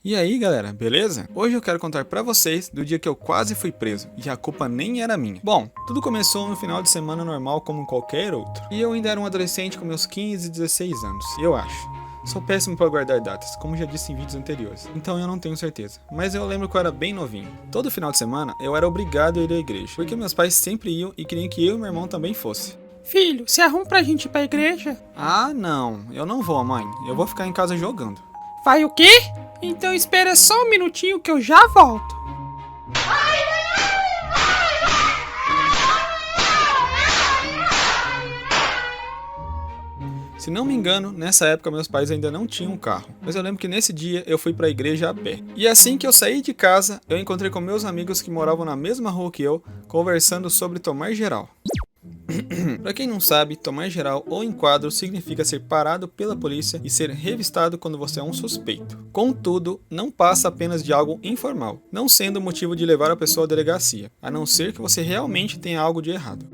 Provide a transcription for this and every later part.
E aí galera, beleza? Hoje eu quero contar pra vocês do dia que eu quase fui preso, e a culpa nem era minha. Bom, tudo começou no final de semana normal como qualquer outro. E eu ainda era um adolescente com meus 15 e 16 anos, eu acho. Sou péssimo para guardar datas, como já disse em vídeos anteriores, então eu não tenho certeza. Mas eu lembro que eu era bem novinho. Todo final de semana eu era obrigado a ir à igreja, porque meus pais sempre iam e queriam que eu e meu irmão também fosse. Filho, se arruma pra gente ir pra igreja. Ah não, eu não vou mãe, eu vou ficar em casa jogando. Vai o quê? Então espera só um minutinho que eu já volto. Se não me engano, nessa época meus pais ainda não tinham carro, mas eu lembro que nesse dia eu fui pra igreja a pé. E assim que eu saí de casa, eu encontrei com meus amigos que moravam na mesma rua que eu, conversando sobre tomar geral. Pra quem não sabe, tomar geral ou enquadro significa ser parado pela polícia e ser revistado quando você é um suspeito. Contudo, não passa apenas de algo informal, não sendo motivo de levar a pessoa à delegacia, a não ser que você realmente tenha algo de errado.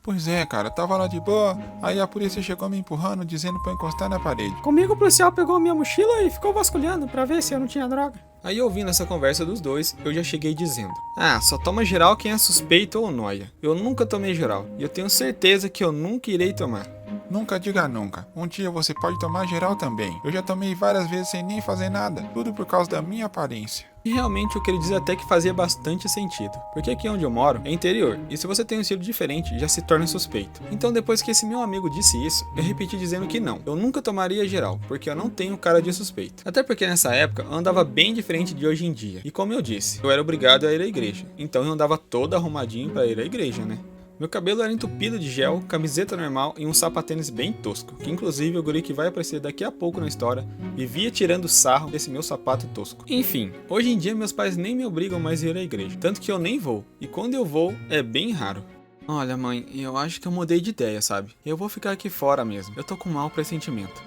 Pois é, cara, tava lá de boa, aí a polícia chegou me empurrando, dizendo pra eu encostar na parede. Comigo o policial pegou minha mochila e ficou vasculhando pra ver se eu não tinha droga. Aí ouvindo essa conversa dos dois, eu já cheguei dizendo: ah, só toma geral quem é suspeito ou nóia. Eu nunca tomei geral, e eu tenho certeza que eu nunca irei tomar. Nunca diga nunca, um dia você pode tomar geral também. Eu já tomei várias vezes sem nem fazer nada, tudo por causa da minha aparência. E realmente eu queria dizer até que fazia bastante sentido, porque aqui onde eu moro é interior, e se você tem um estilo diferente, já se torna suspeito. Então depois que esse meu amigo disse isso, eu repeti dizendo que não, eu nunca tomaria geral, porque eu não tenho cara de suspeito. Até porque nessa época eu andava bem diferente de hoje em dia, e como eu disse, eu era obrigado a ir à igreja, então eu andava todo arrumadinho para ir à igreja, né? Meu cabelo era entupido de gel, camiseta normal e um sapatênis bem tosco, que inclusive o guri que vai aparecer daqui a pouco na história vivia tirando sarro desse meu sapato tosco. Enfim, hoje em dia meus pais nem me obrigam mais a ir à igreja, tanto que eu nem vou, e quando eu vou é bem raro. Olha mãe, eu acho que eu mudei de ideia, sabe? Eu vou ficar aqui fora mesmo, eu tô com mau pressentimento.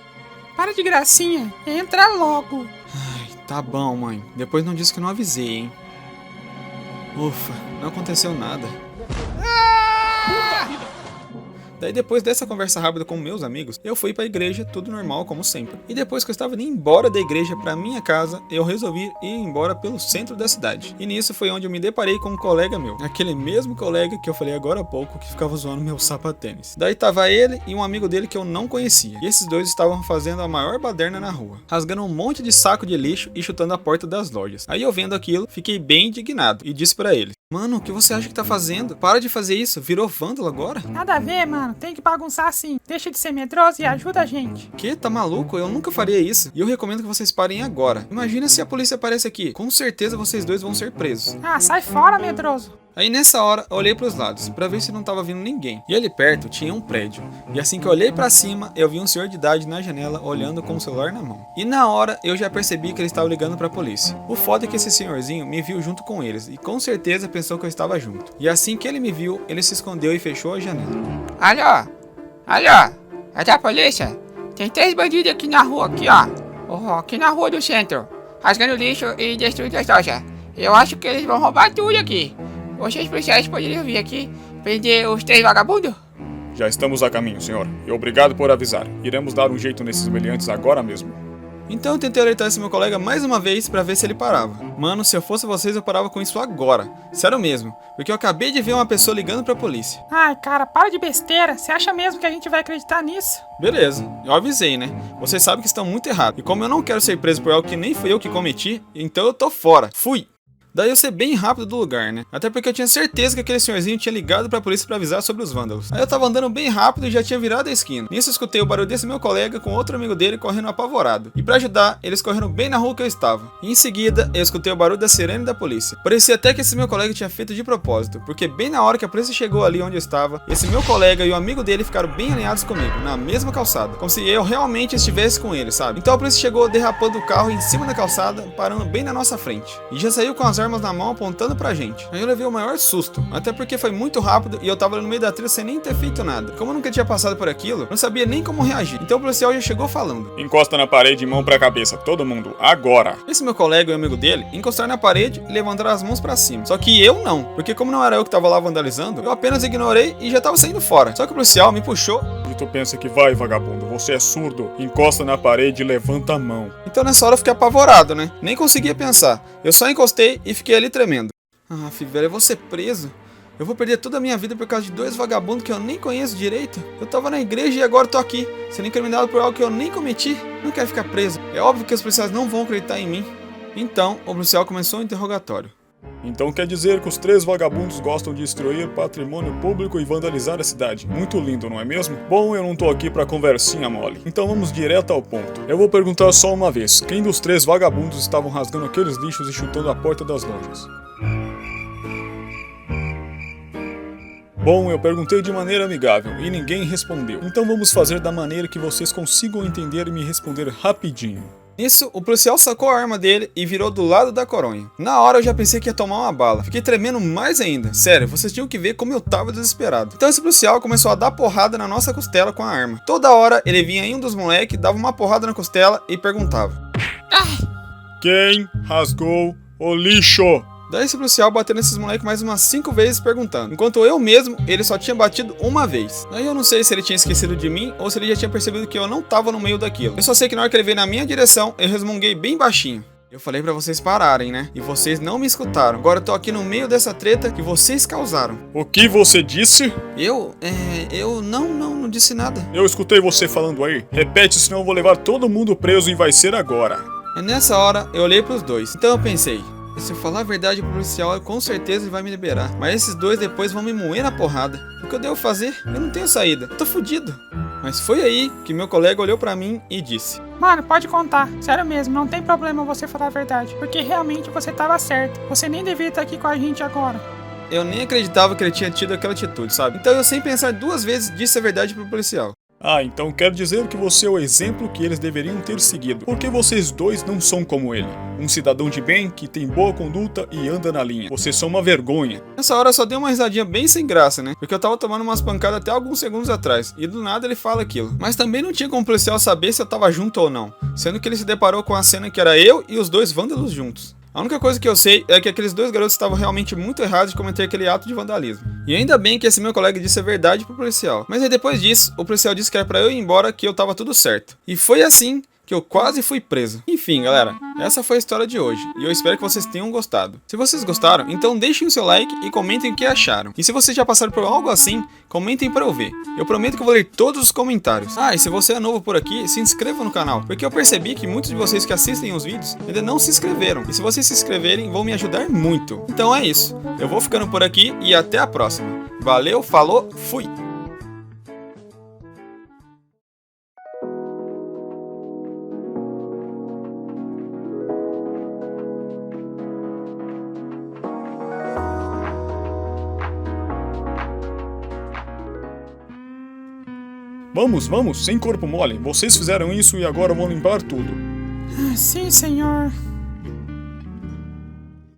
Para de gracinha, entra logo. Ai, tá bom mãe, depois não disse que não avisei, hein? Ufa, não aconteceu nada. Daí depois dessa conversa rápida com meus amigos, eu fui pra igreja, tudo normal como sempre. E depois que eu estava indo embora da igreja pra minha casa, eu resolvi ir embora pelo centro da cidade. E nisso foi onde eu me deparei com um colega meu, aquele mesmo colega que eu falei agora há pouco que ficava zoando meu sapatênis. Daí tava ele e um amigo dele que eu não conhecia. E esses dois estavam fazendo a maior baderna na rua, rasgando um monte de saco de lixo e chutando a porta das lojas. Aí eu vendo aquilo, fiquei bem indignado e disse pra eles: mano, o que você acha que tá fazendo? Para de fazer isso, virou vândalo agora? Nada a ver, mano, tem que bagunçar assim. Deixa de ser medroso e ajuda a gente. Que? Tá maluco? Eu nunca faria isso. E eu recomendo que vocês parem agora. Imagina se a polícia aparece aqui. Com certeza vocês dois vão ser presos. Ah, sai fora, medroso. Aí nessa hora, eu olhei pros lados, pra ver se não tava vindo ninguém. E ali perto tinha um prédio. E assim que eu olhei pra cima, eu vi um senhor de idade na janela, olhando com o celular na mão. E na hora, eu já percebi que ele estava ligando pra polícia. O foda é que esse senhorzinho me viu junto com eles, e com certeza pensou que eu estava junto. E assim que ele me viu, ele se escondeu e fechou a janela. Alô, é da polícia? Tem 3 bandidos aqui na rua, aqui na rua do centro, rasgando lixo e destruindo as lojas. Eu acho que eles vão roubar tudo aqui. Vocês policiais poderiam vir aqui prender os 3 vagabundos? Já estamos a caminho, senhor. E obrigado por avisar. Iremos dar um jeito nesses humilhantes agora mesmo. Então eu tentei alertar esse meu colega mais uma vez pra ver se ele parava. Mano, se eu fosse vocês eu parava com isso agora. Sério mesmo, porque eu acabei de ver uma pessoa ligando pra polícia. Ai, cara, para de besteira. Você acha mesmo que a gente vai acreditar nisso? Beleza, eu avisei, né? Vocês sabem que estão muito errados. E como eu não quero ser preso por algo que nem fui eu que cometi, então eu tô fora. Fui! Daí eu sei bem rápido do lugar, né? Até porque eu tinha certeza que aquele senhorzinho tinha ligado pra polícia pra avisar sobre os vândalos. Aí eu tava andando bem rápido e já tinha virado a esquina. Nisso eu escutei o barulho desse meu colega com outro amigo dele correndo apavorado. E pra ajudar, eles correram bem na rua que eu estava. E em seguida, eu escutei o barulho da sirene da polícia. Parecia até que esse meu colega tinha feito de propósito, porque bem na hora que a polícia chegou ali onde eu estava, esse meu colega e o amigo dele ficaram bem alinhados comigo, na mesma calçada. Como se eu realmente estivesse com ele, sabe? Então a polícia chegou derrapando o carro em cima da calçada, parando bem na nossa frente. E já saiu com as armas na mão apontando pra gente. Aí eu levei o maior susto, até porque foi muito rápido e eu tava no meio da trilha sem nem ter feito nada. Como eu nunca tinha passado por aquilo, eu não sabia nem como reagir. Então o policial já chegou falando: Encosta na parede e mão pra cabeça, todo mundo, agora! esse meu colega e o amigo dele encostaram na parede e levantaram as mãos pra cima. Só que eu não, porque como não era eu que tava lá vandalizando, eu apenas ignorei e já tava saindo fora. Só que o policial me puxou E tu pensa que vai, vagabundo? Você é surdo? Encosta na parede e levanta a mão. Então nessa hora eu fiquei apavorado, né? Nem conseguia pensar. Eu só encostei e fiquei ali tremendo. Ah, filho, velho, eu vou ser preso. Eu vou perder toda a minha vida por causa de 2 vagabundos que eu nem conheço direito. Eu tava na igreja e agora tô aqui, sendo incriminado por algo que eu nem cometi. Não quero ficar preso. É óbvio que os policiais não vão acreditar em mim. Então, o policial começou o interrogatório. Então quer dizer que os 3 vagabundos gostam de destruir patrimônio público e vandalizar a cidade. Muito lindo, não é mesmo? Bom, eu não tô aqui pra conversinha mole. Então vamos direto ao ponto. Eu vou perguntar só uma vez. Quem dos 3 vagabundos estavam rasgando aqueles lixos e chutando a porta das lojas? Bom, eu perguntei de maneira amigável e ninguém respondeu. Então vamos fazer da maneira que vocês consigam entender e me responder rapidinho. Nisso, o policial sacou a arma dele e virou do lado da coronha. Na hora eu já pensei que ia tomar uma bala. Fiquei tremendo mais ainda. Sério, vocês tinham que ver como eu tava desesperado. Então esse policial começou a dar porrada na nossa costela com a arma. Toda hora ele vinha em um dos moleques, dava uma porrada na costela e perguntava: Quem rasgou o lixo? Daí esse policial bateu nesses moleques mais umas 5 vezes perguntando, enquanto eu mesmo, ele só tinha batido uma vez. Aí eu não sei se ele tinha esquecido de mim ou se ele já tinha percebido que eu não tava no meio daquilo. Eu só sei que na hora que ele veio na minha direção, eu resmunguei bem baixinho. Eu falei pra vocês pararem, né? E vocês não me escutaram. Agora eu tô aqui no meio dessa treta que vocês causaram. O que você disse? Eu não disse nada. Eu escutei você falando aí. Repete, senão eu vou levar todo mundo preso e vai ser agora. E nessa hora, eu olhei pros dois. Então eu pensei: se eu falar a verdade pro policial, com certeza ele vai me liberar. Mas esses dois depois vão me moer na porrada. O que eu devo fazer? Eu não tenho saída. Tô fudido. Mas foi aí que meu colega olhou pra mim e disse: Mano, pode contar. Sério mesmo, não tem problema você falar a verdade. Porque realmente você tava certo. Você nem devia estar aqui com a gente agora. Eu nem acreditava que ele tinha tido aquela atitude, sabe? Então eu, sem pensar 2 vezes, disse a verdade pro policial. Ah, então quer dizer que você é o exemplo que eles deveriam ter seguido. Porque vocês dois não são como ele. Um cidadão de bem que tem boa conduta e anda na linha. Vocês são uma vergonha. Nessa hora eu só dei uma risadinha bem sem graça, né? Porque eu tava tomando umas pancadas até alguns segundos atrás. E do nada ele fala aquilo. Mas também não tinha como o policial saber se eu tava junto ou não. Sendo que ele se deparou com a cena que era eu e os 2 vândalos juntos. A única coisa que eu sei é que aqueles 2 garotos estavam realmente muito errados de cometer aquele ato de vandalismo. E ainda bem que esse meu colega disse a verdade pro policial. Mas aí depois disso, o policial disse que era pra eu ir embora, que eu tava tudo certo. E foi assim que eu quase fui preso. Enfim, galera, essa foi a história de hoje, e eu espero que vocês tenham gostado. Se vocês gostaram, então deixem o seu like e comentem o que acharam. E se vocês já passaram por algo assim, comentem pra eu ver. Eu prometo que eu vou ler todos os comentários. Ah, e se você é novo por aqui, se inscreva no canal, porque eu percebi que muitos de vocês que assistem os vídeos ainda não se inscreveram. E se vocês se inscreverem, vão me ajudar muito. Então é isso, eu vou ficando por aqui e até a próxima. Valeu, falou, fui! Vamos, sem corpo mole. Vocês fizeram isso e agora vão limpar tudo. Sim, senhor.